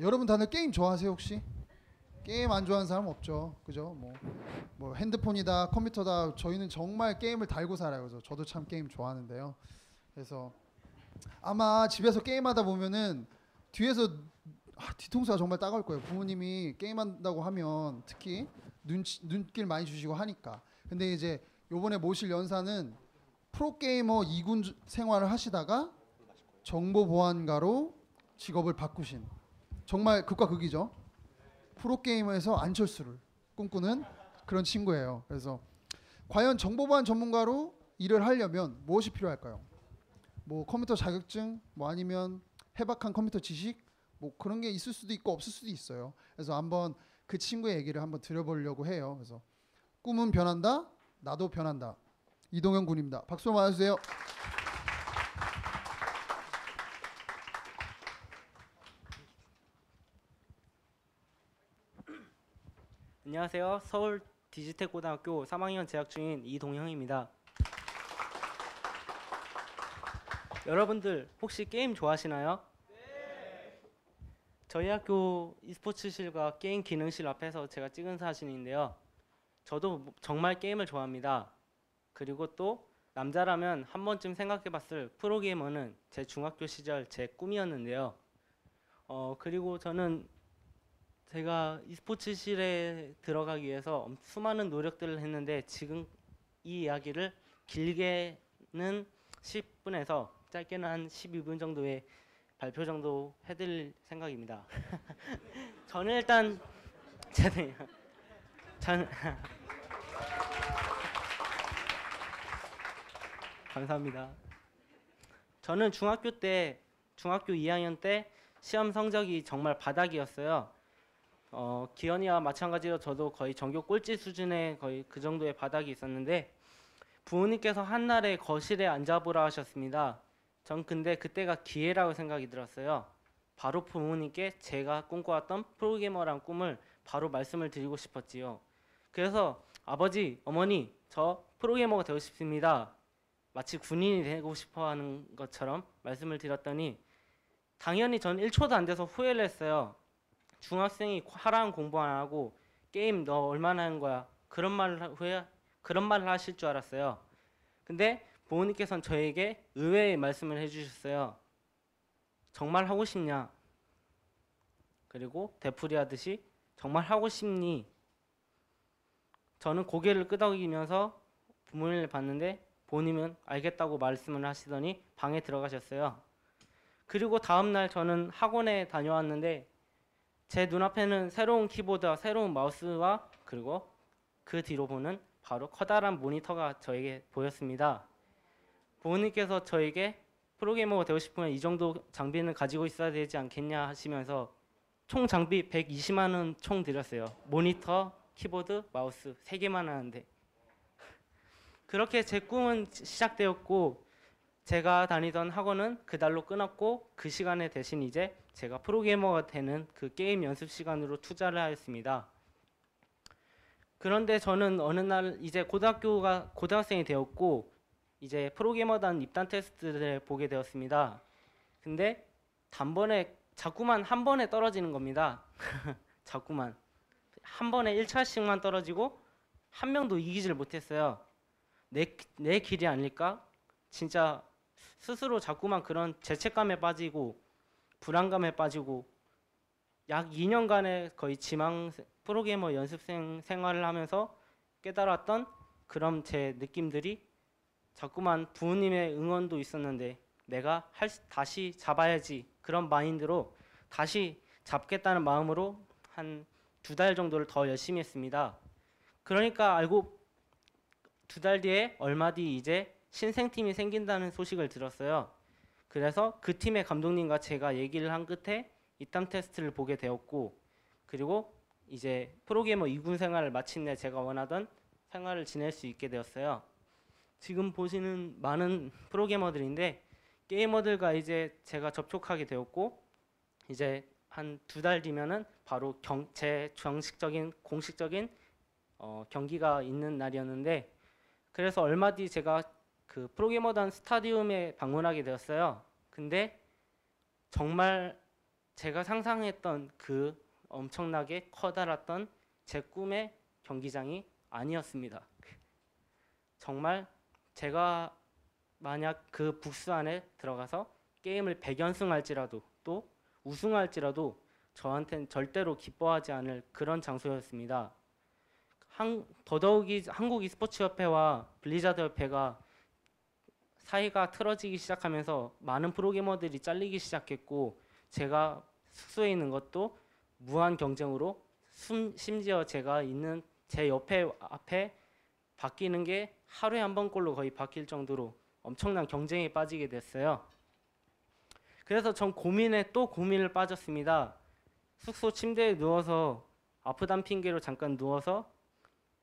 여러분 다들 게임 좋아하세요 혹시? 게임 안 좋아하는 사람 없죠, 그죠? 뭐 핸드폰이다, 컴퓨터다. 저희는 정말 게임을 달고 살아요. 그래서 저도 참 게임 좋아하는데요. 그래서 아마 집에서 게임하다 보면은 뒤에서 뒤통수가 정말 따가울 거예요. 부모님이 게임한다고 하면 특히 눈길 많이 주시고 하니까. 근데 이제 요번에 모실 연사는 프로게이머 2군 생활을 하시다가 정보보안가로 직업을 바꾸신 정말 극과 극이죠. 프로게이머에서 안철수를 꿈꾸는 그런 친구예요. 그래서 과연 정보보안 전문가로 일을 하려면 무엇이 필요할까요? 뭐 컴퓨터 자격증, 뭐 아니면 해박한 컴퓨터 지식, 뭐 그런 게 있을 수도 있고 없을 수도 있어요. 그래서 한번 그 친구의 얘기를 한번 들어보려고 해요. 그래서 꿈은 변한다, 나도 변한다. 이동현 군입니다. 박수 맞아주세요. 안녕하세요. 서울 디지텍고등학교 3학년 재학 중인 이동형입니다. 여러분들 혹시 게임 좋아하시나요? 네. 저희 학교 e스포츠실과 게임 기능실 앞에서 제가 찍은 사진인데요. 저도 정말 게임을 좋아합니다. 그리고 또 남자라면 한 번쯤 생각해봤을 프로게이머는 제 중학교 시절 제 꿈이었는데요. 그리고 저는 제가 e스포츠실에 들어가기 위해서 수많은 노력들을 했는데 지금 이 이야기를 길게는 10분에서 짧게는 한 12분 정도의 발표 정도 해드릴 생각입니다. 저는 일단 감사합니다. 저는 중학교 2학년 때 시험 성적이 정말 바닥이었어요. 기현이와 마찬가지로 저도 거의 전교 꼴찌 수준의 거의 그 정도의 바닥이 있었는데 부모님께서 한날에 거실에 앉아보라 하셨습니다. 전 근데 그때가 기회라고 생각이 들었어요. 바로 부모님께 제가 꿈꿔왔던 프로게이머란 꿈을 바로 말씀을 드리고 싶었지요. 그래서 아버지, 어머니, 저 프로게이머가 되고 싶습니다. 마치 군인이 되고 싶어 하는 것처럼 말씀을 드렸더니 당연히 전 1초도 안 돼서 후회를 했어요. 중학생이 하라는 공부 안 하고 게임 너 얼마나 하는 거야? 그런 말을 하실 줄 알았어요. 근데 부모님께서는 저에게 의외의 말씀을 해주셨어요. 정말 하고 싶냐? 그리고 되풀이하듯이 정말 하고 싶니? 저는 고개를 끄덕이면서 부모님을 봤는데 부모님은 알겠다고 말씀을 하시더니 방에 들어가셨어요. 그리고 다음날 저는 학원에 다녀왔는데 제 눈앞에는 새로운 키보드와 새로운 마우스와 그리고 그 뒤로 보는 바로 커다란 모니터가 저에게 보였습니다. 부모님께서 저에게 프로게이머가 되고 싶으면 이 정도 장비는 가지고 있어야 되지 않겠냐 하시면서 총 장비 120만 원 총 들였어요. 모니터, 키보드, 마우스 3개만 하는데 그렇게 제 꿈은 시작되었고 제가 다니던 학원은 그달로 끊었고 그 시간에 대신 이제 제가 프로게이머가 되는 그 게임 연습 시간으로 투자를 하였습니다. 그런데 저는 어느 날 이제 고등학생이 되었고 이제 프로게이머단 입단 테스트를 보게 되었습니다. 근데 단번에 자꾸만 한 번에 떨어지는 겁니다. 자꾸만 한 번에 1차씩만 떨어지고 한 명도 이기질 못했어요. 내 길이 아닐까? 진짜 스스로 자꾸만 그런 죄책감에 빠지고 불안감에 빠지고 약 2년간의 거의 지망 프로게이머 연습생 생활을 하면서 깨달았던 그런 제 느낌들이 자꾸만 부모님의 응원도 있었는데 내가 다시 잡아야지 그런 마인드로 다시 잡겠다는 마음으로 한 2달 정도를 더 열심히 했습니다. 그러니까 알고 2달 뒤에 얼마 뒤 이제 신생팀이 생긴다는 소식을 들었어요. 그래서 그 팀의 감독님과 제가 얘기를 한 끝에 입단 테스트를 보게 되었고 그리고 이제 프로게이머 2군 생활을 마침내 제가 원하던 생활을 지낼 수 있게 되었어요. 지금 보시는 많은 프로게이머들인데 게이머들과 이제 제가 접촉하게 되었고 이제 한 2달 뒤면은 바로 제 공식적인 경기가 있는 날이었는데 그래서 얼마 뒤 제가 그 프로게이머단 스타디움에 방문하게 되었어요. 근데 정말 제가 상상했던 그 엄청나게 커다랐던 제 꿈의 경기장이 아니었습니다. 정말 제가 만약 그 북스 안에 들어가서 게임을 100연승할지라도 또 우승할지라도 저한테는 절대로 기뻐하지 않을 그런 장소였습니다. 더더욱이 한국 e스포츠 협회와 블리자드 협회가 사이가 틀어지기 시작하면서 많은 프로게이머들이 잘리기 시작했고 제가 숙소에 있는 것도 무한 경쟁으로 심지어 제가 있는 제 옆에 앞에 바뀌는 게 하루에 한 번꼴로 거의 바뀔 정도로 엄청난 경쟁에 빠지게 됐어요. 그래서 전 고민에 또 고민을 빠졌습니다. 숙소 침대에 누워서 아프단 핑계로 잠깐 누워서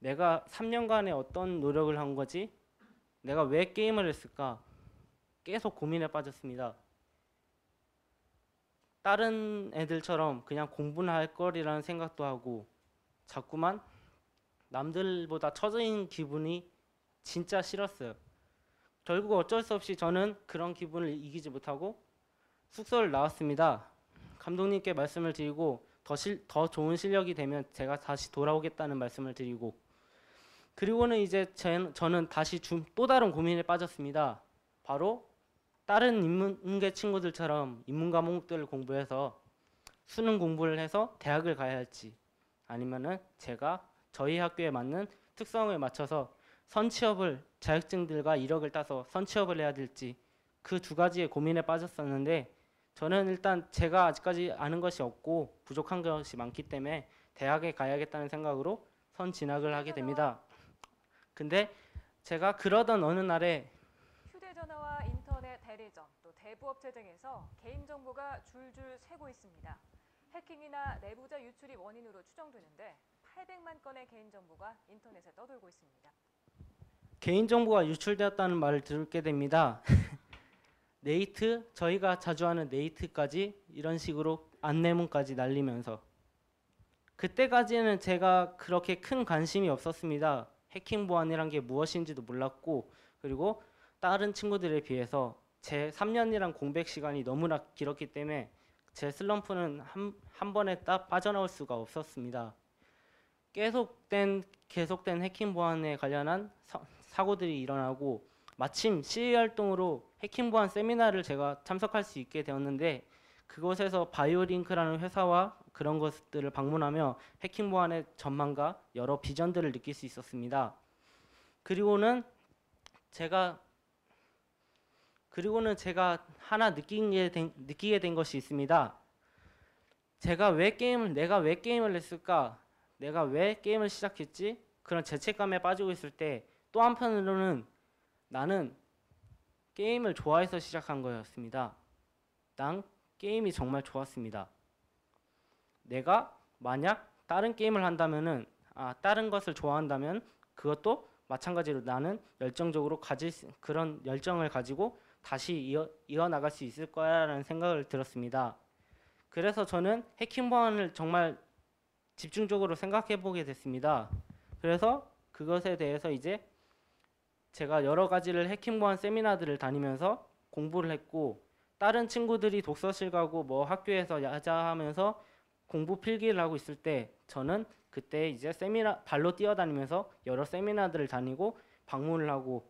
내가 3년간의 어떤 노력을 한 거지? 내가 왜 게임을 했을까? 계속 고민에 빠졌습니다. 다른 애들처럼 그냥 공부나 할 거리라는 생각도 하고 자꾸만 남들보다 처져 있는 기분이 진짜 싫었어요. 결국 어쩔 수 없이 저는 그런 기분을 이기지 못하고 숙소를 나왔습니다. 감독님께 말씀을 드리고 더 좋은 실력이 되면 제가 다시 돌아오겠다는 말씀을 드리고 그리고는 이제 저는 다시 또 다른 고민에 빠졌습니다. 바로 다른 인문계 친구들처럼 인문 과목들을 공부해서 수능 공부를 해서 대학을 가야 할지 아니면은 제가 저희 학교에 맞는 특성에 맞춰서 선취업을 자격증들과 이력을 따서 선취업을 해야 될지 그 두 가지의 고민에 빠졌었는데 저는 일단 제가 아직까지 아는 것이 없고 부족한 것이 많기 때문에 대학에 가야겠다는 생각으로 선진학을 하게 됩니다. 근데 제가 그러던 어느 날에 휴대전화와 인터넷 대리점, 또 대부업체 등에서 개인정보가 줄줄 새고 있습니다. 해킹이나 내부자 유출이 원인으로 추정되는데 800만 건의 개인정보가 인터넷에 떠돌고 있습니다. 개인정보가 유출되었다는 말을 듣게 됩니다. 네이트, 저희가 자주 하는 네이트까지 이런 식으로 안내문까지 날리면서 그때까지는 제가 그렇게 큰 관심이 없었습니다. 해킹 보안이란 게 무엇인지도 몰랐고 그리고 다른 친구들에 비해서 제 3년이란 공백 시간이 너무나 길었기 때문에 제 슬럼프는 한 번에 딱 빠져나올 수가 없었습니다. 계속된 해킹 보안에 관련한 사고들이 일어나고 마침 시위 활동으로 해킹 보안 세미나를 제가 참석할 수 있게 되었는데 그곳에서 바이오링크라는 회사와 그런 것들을 방문하며 해킹 보안의 전망과 여러 비전들을 느낄 수 있었습니다. 그리고는 제가 하나 느끼게 된 것이 있습니다. 내가 왜 게임을 했을까? 내가 왜 게임을 시작했지? 그런 죄책감에 빠지고 있을 때 또 한편으로는 나는 게임을 좋아해서 시작한 거였습니다. 난 게임이 정말 좋았습니다. 내가 만약 다른 게임을 한다면은 다른 것을 좋아한다면 그것도 마찬가지로 나는 그런 열정을 가지고 다시 이어나갈 수 있을 거야라는 생각을 들었습니다. 그래서 저는 해킹 보안을 정말 집중적으로 생각해 보게 됐습니다. 그래서 그것에 대해서 이제 제가 여러 가지를 해킹 보안 세미나들을 다니면서 공부를 했고 다른 친구들이 독서실 가고 뭐 학교에서 야자하면서 공부 필기를 하고 있을 때 저는 그때 이제 발로 뛰어다니면서 여러 세미나들을 다니고 방문을 하고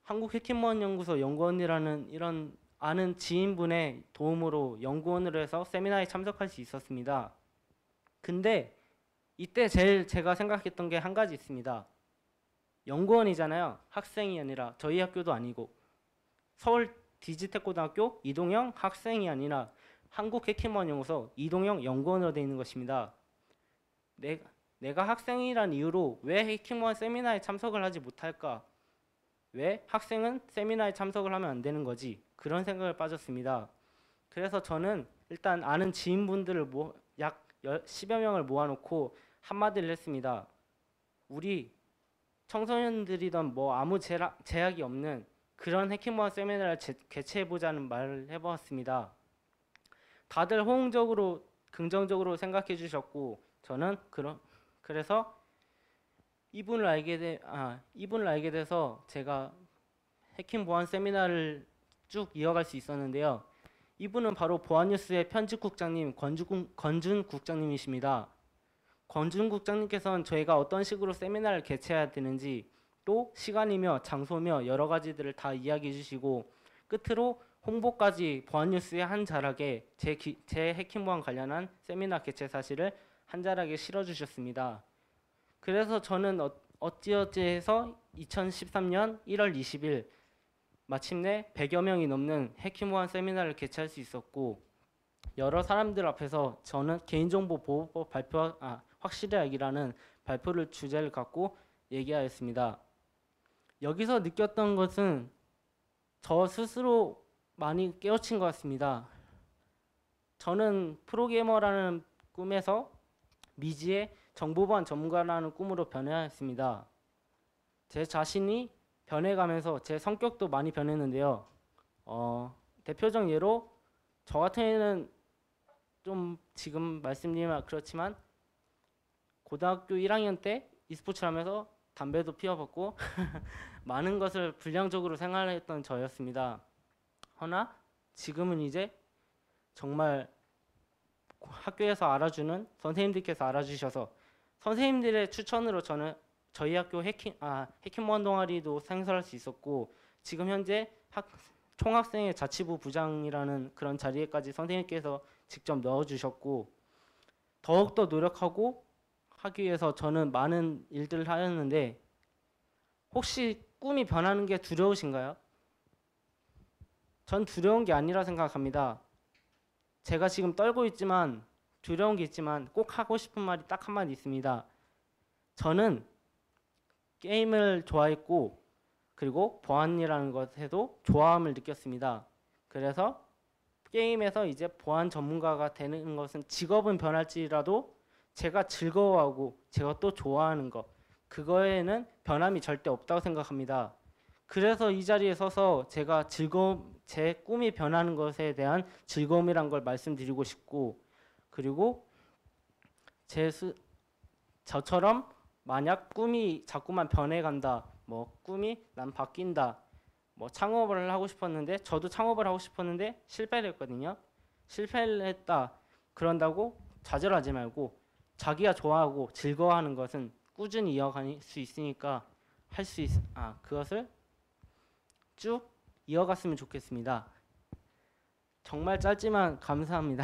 한국 해킹보안 연구소 연구원이라는 이런 아는 지인분의 도움으로 연구원으로 해서 세미나에 참석할 수 있었습니다. 근데 이때 제일 제가 생각했던 게 한 가지 있습니다. 연구원이잖아요. 학생이 아니라 저희 학교도 아니고 서울 디지텍고등학교 이동영 학생이 아니라 한국 해킹보안 연구소 이동영 연구원으로 되어 있는 것입니다. 내가 학생이란 이유로 왜 해킹보안 세미나에 참석을 하지 못할까? 왜 학생은 세미나에 참석을 하면 안 되는 거지? 그런 생각을 빠졌습니다. 그래서 저는 일단 아는 지인분들을 약 10여 명을 모아놓고 한마디를 했습니다. 우리 청소년들이던 뭐 아무 제약이 없는 그런 해킹보안 세미나를 개최해보자는 말을 해보았습니다. 다들 호응적으로 긍정적으로 생각해 주셨고 저는 그래서 이분을 알게 돼서 제가 해킹 보안 세미나를 쭉 이어갈 수 있었는데요. 이분은 바로 보안뉴스의 편집국장님 권준 국장님이십니다. 권준 국장님께서는 저희가 어떤 식으로 세미나를 개최해야 되는지 또 시간이며 장소며 여러 가지들을 다 이야기해 주시고 끝으로 홍보까지 보안뉴스의 한 자락에 제 해킹보안 관련한 세미나 개최 사실을 한 자락에 실어주셨습니다. 그래서 저는 어찌어찌해서 2013년 1월 20일 마침내 100여 명이 넘는 해킹보안 세미나를 개최할 수 있었고 여러 사람들 앞에서 저는 개인정보보호법 확실히 알기라는 발표를 주제를 갖고 얘기하였습니다. 여기서 느꼈던 것은 저 스스로 많이 깨우친 것 같습니다. 저는 프로게이머라는 꿈에서 미지의 정보보안 전문가라는 꿈으로 변해했습니다. 제 자신이 변해가면서 제 성격도 많이 변했는데요. 대표적 예로 저 같은 경우에는 좀 지금 말씀드리면 그렇지만 고등학교 1학년 때 e스포츠를 하면서 담배도 피워봤고 많은 것을 불량적으로 생활했던 저였습니다. 허나 지금은 이제 정말 학교에서 알아주는 선생님들께서 알아주셔서 선생님들의 추천으로 저는 저희 학교 해킹보안 동아리도 생설할 수 있었고 지금 현재 총학생회 자치부 부장이라는 그런 자리에까지 선생님께서 직접 넣어주셨고 더욱더 노력하고 하기 위해서 저는 많은 일들을 하였는데 혹시 꿈이 변하는 게 두려우신가요? 전 두려운 게 아니라 생각합니다. 제가 지금 떨고 있지만 두려운 게 있지만 꼭 하고 싶은 말이 딱 한마디 있습니다. 저는 게임을 좋아했고 그리고 보안이라는 것에도 좋아함을 느꼈습니다. 그래서 게임에서 이제 보안 전문가가 되는 것은 직업은 변할지라도 제가 즐거워하고 제가 또 좋아하는 것 그거에는 변함이 절대 없다고 생각합니다. 그래서 이 자리에 서서 제가 제 꿈이 변하는 것에 대한 즐거움이란 걸 말씀드리고 싶고 그리고 저처럼 만약 꿈이 자꾸만 변해간다 꿈이 난 바뀐다 창업을 하고 싶었는데 저도 창업을 하고 싶었는데 실패를 했거든요. 실패를 했다 그런다고 좌절하지 말고 자기가 좋아하고 즐거워하는 것은 꾸준히 이어갈 수 있으니까 그것을 쭉 이어갔으면 좋겠습니다. 정말 짧지만 감사합니다.